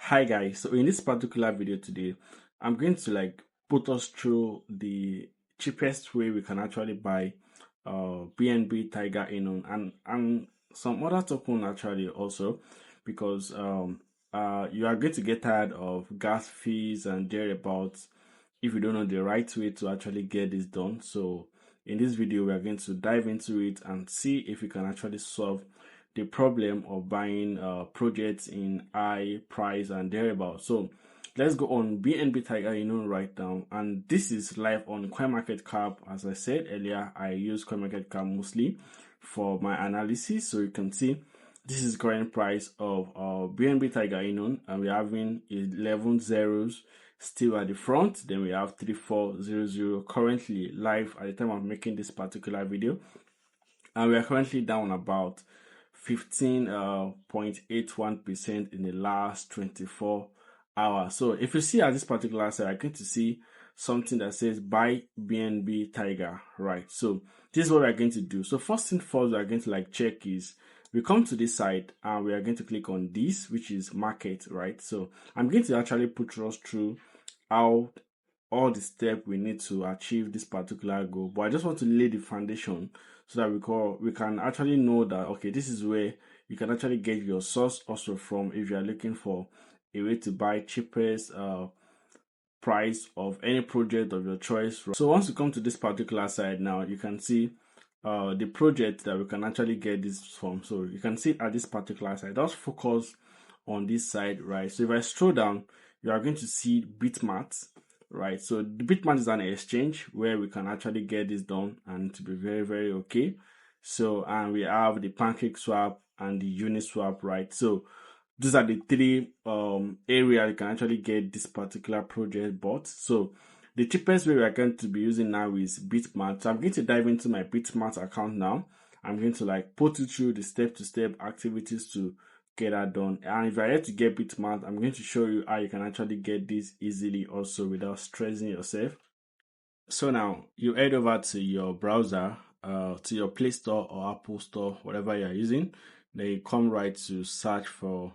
Hi guys, so in this particular video today, I'm going to put us through the cheapest way we can actually buy BNB Tiger Inu and some other token actually also, because you are going to get tired of gas fees and thereabouts if you don't know the right way to actually get this done. So in this video, we are going to dive into it and see if we can actually solve the problem of buying projects in high price and thereabouts. So let's go on BNB Tiger Inu right now, and this is live on CoinMarketCap. As I said earlier, I use CoinMarketCap mostly for my analysis. So you can see this is current price of BNB Tiger Inu, and we're having 11 zeros still at the front. Then we have 3400 currently live at the time of making this particular video, and we are currently down about 15.81% in the last 24 hours. So if you see at this particular side, I'm going to see something that says buy BNB Tiger, right? So this is what we're going to do. So first thing first, we're going to check is we come to this side and we are going to click on this, which is market, right? So I'm going to actually put us through how all the steps we need to achieve this particular goal, but I just want to lay the foundation so that we can actually know that, okay, this is where you can actually get your source also from if you are looking for a way to buy cheapest price of any project of your choice. So once you come to this particular side now, you can see the project that we can actually get this from. So you can see at this particular side, just focus on this side, right? So if I scroll down, you are going to see Bitmart, right? So the Bitmart is an exchange where we can actually get this done and to be very, very okay. So, and we have the Pancake Swap and the Uniswap, right? So these are the three areas you can actually get this particular project bought. So the cheapest way we are going to be using now is Bitmart. So I'm going to dive into my Bitmart account now. I'm going to put you through the step-to-step activities to get that done. And if you're here to get Bitmart, I'm going to show you how you can actually get this easily also without stressing yourself. So now you head over to your browser, to your Play Store or Apple Store, whatever you're using. Then you come right to search for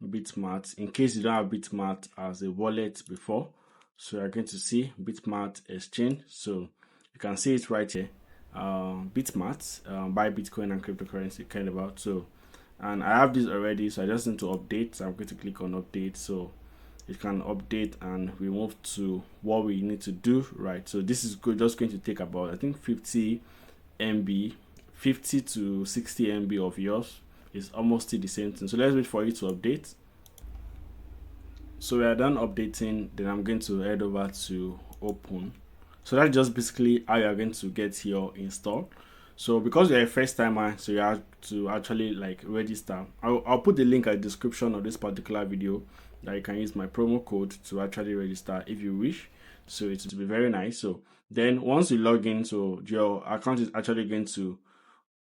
Bitmart in case you don't have Bitmart as a wallet before. So you're going to see Bitmart Exchange. So you can see it right here. Bitmart, buy Bitcoin and cryptocurrency kind of about. So, and I have this already, so I just need to update. So I'm going to click on update. So it can update and we move to what we need to do, right? So this is just going to take about, I think, 50 MB, 50 to 60 MB of yours. Is almost still the same thing. So let's wait for it to update. So we are done updating. Then I'm going to head over to open. So that's just basically how you're going to get your install. So because you're a first timer, so you have to actually register. I'll put the link at the description of this particular video that you can use my promo code to actually register if you wish. So it will be very nice. So then once you log in, so your account is actually going to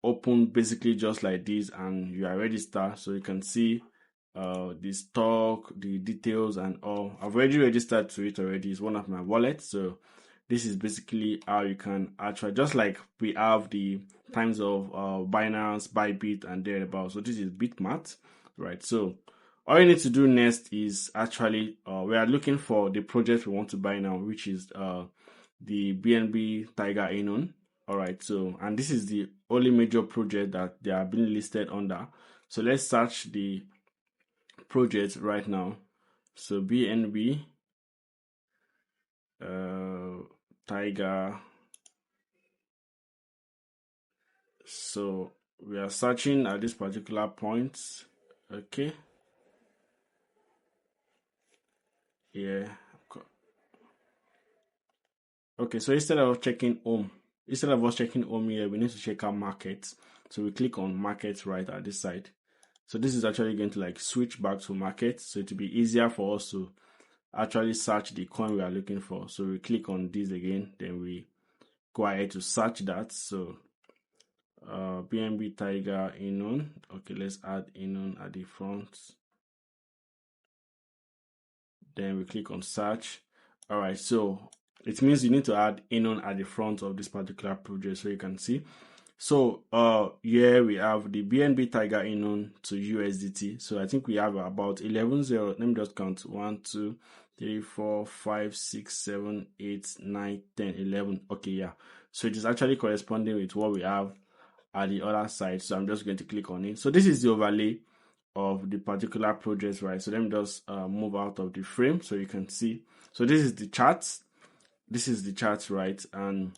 open basically just like this, and you are registered. So you can see the stock, the details and all. I've already registered to it already. It's one of my wallets. So this is basically how you can actually, just like we have the times of Binance, Bybit and thereabouts. So this is Bitmart, right? So all you need to do next is actually we are looking for the project we want to buy now, which is the BNB Tiger Inu. All right, so and this is the only major project that they are being listed under. So let's search the project right now. So BNB Tiger. So we are searching at this particular point. Okay. Yeah. Okay, so instead of us checking home here, we need to check our markets. So we click on markets right at this side. So this is actually going to switch back to market. So it will be easier for us to actually search the coin we are looking for. So we click on this again, then we go ahead to search that. So BNB Tiger Inu. Okay, let's add Inu at the front. Then we click on search. All right, so it means you need to add Inu at the front of this particular project. So you can see. So here we have the BNB Tiger INU to USDT. So I think we have about 11 0. Let me just count 1, 2, 3, 4, 5, 6, 7, 8, 9, 10, 11. Okay, yeah. So it is actually corresponding with what we have at the other side. So I'm just going to click on it. So this is the overlay of the particular project, right? So let me just move out of the frame so you can see. So this is the chart. This is the chart, right? And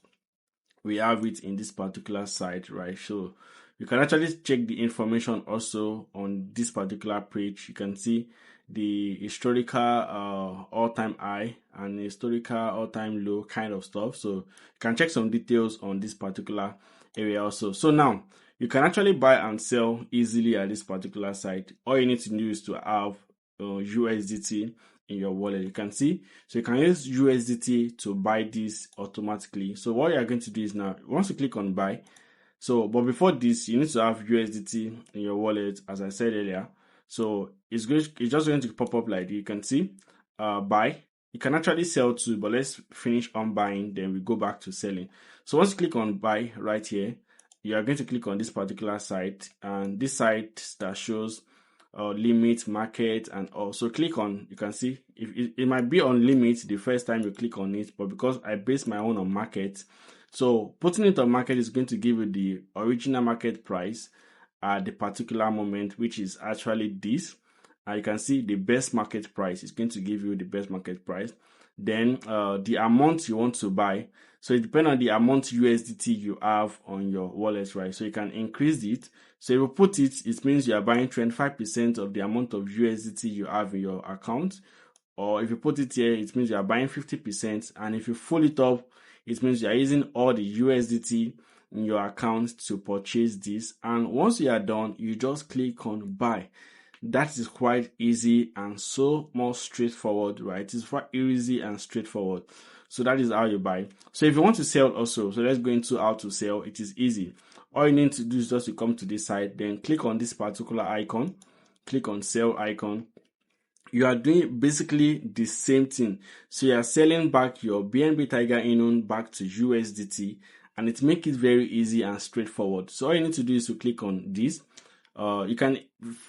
we have it in this particular site, right? So you can actually check the information also on this particular page. You can see the historical all-time high and historical all-time low kind of stuff. So you can check some details on this particular area also. So now you can actually buy and sell easily at this particular site. All you need to do is to have USDT in your wallet. You can see, so you can use USDT to buy this automatically. So what you are going to do is now, once you click on buy, so but before this, you need to have USDT in your wallet, as I said earlier. So it's just going to pop up like this. You can see buy. You can actually sell too, but let's finish on buying, then we go back to selling. So once you click on buy right here, you are going to click on this particular site, and this site that shows limit, market, and also click on, you can see if it might be on limit the first time you click on it, but because I base my own on market, so putting it on market is going to give you the original market price at the particular moment, which is actually this. And you can see the best market price is going to give you the best market price. Then the amount you want to buy. So it depends on the amount USDT you have on your wallet, right? So you can increase it. So if you put it, it means you are buying 25% of the amount of USDT you have in your account. Or if you put it here, it means you are buying 50%. And if you fold it up, it means you are using all the USDT in your account to purchase this. And once you are done, you just click on buy. That is quite easy and so more straightforward, right? It's quite easy and straightforward. So that is how you buy. So if you want to sell also, so let's go into how to sell. It is easy. All you need to do is just to come to this side, then click on this particular icon, click on sell icon. You are doing basically the same thing. So you are selling back your BNB Tiger INU back to USDT, and it makes it very easy and straightforward. So all you need to do is to click on this. You can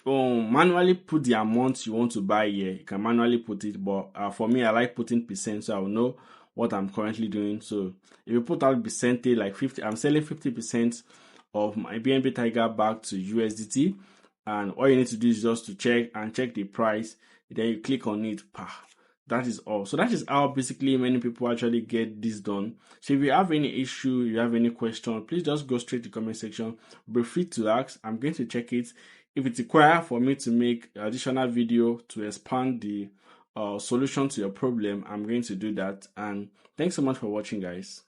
manually put the amount you want to buy here. You can manually put it, but for me, I like putting percent, so I will know what I'm currently doing. So if you put out percentage like 50, I'm selling 50% of my BNB Tiger back to USDT, and all you need to do is just to check the price. Then you click on it. That is all. So that is how basically many people actually get this done. So if you have any issue, you have any question, please just go straight to the comment section. Be free to ask. I'm going to check it. If it's required for me to make additional video to expand the solution to your problem, I'm going to do that. And thanks so much for watching, guys.